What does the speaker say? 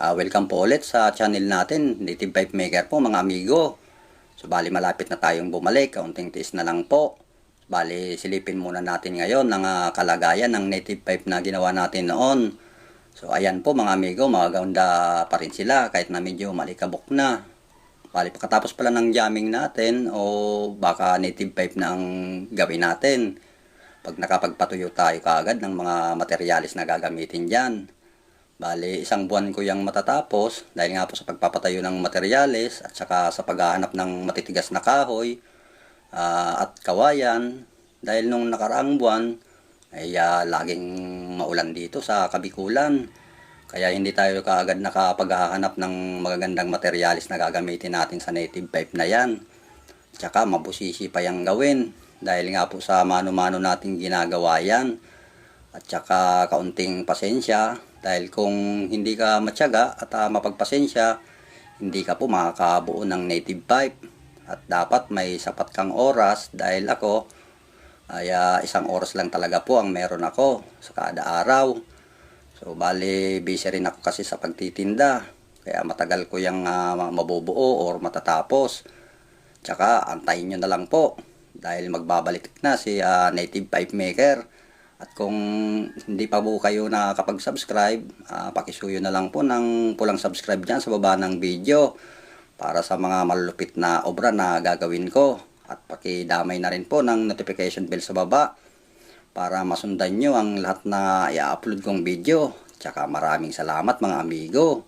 Welcome po ulit sa channel natin, Native Pipe Maker po mga amigo. So bali malapit na tayong bumalik, kaunting tiis na lang po. Bali silipin muna natin ngayon ang kalagayan ng native pipe na ginawa natin noon. So ayan po mga amigo, magaganda pa rin sila kahit na medyo malikabok na. Bali pagkatapos pala ng jamming natin o baka native pipe na ang gawin natin. Pag nakapagpatuyo tayo kaagad ng mga materialis na gagamitin dyan. Bali, isang buwan ko yung matatapos dahil nga po sa pagpapatayo ng materyales at saka sa paghahanap ng matitigas na kahoy at kawayan. Dahil nung nakaraang buwan ay laging maulan dito sa Kabikulan. Kaya hindi tayo kaagad nakapaghahanap ng magagandang materyales na gagamitin natin sa native pipe na yan. Tsaka mabusisi pa yung gawin dahil nga po sa mano-mano nating ginagawa yan. At saka kaunting pasensya dahil kung hindi ka matyaga at mapagpasensya, hindi ka po makakabuo ng native pipe. At dapat may sapat kang oras dahil ako ay isang oras lang talaga po ang meron ako sa kada araw. So bali busy rin ako kasi sa pagtitinda. Kaya matagal ko yung mabubuo or matatapos. Tsaka antayin nyo na lang po dahil magbabalik na si Native Pipe Maker. At kung hindi pa po kayo nakakapag-subscribe, pakisuyo na lang po ng pulang subscribe dyan sa baba ng video para sa mga malulupit na obra na gagawin ko. At pakidamay na rin po ng notification bell sa baba para masundan nyo ang lahat na i-upload kong video. Tsaka maraming salamat mga amigo.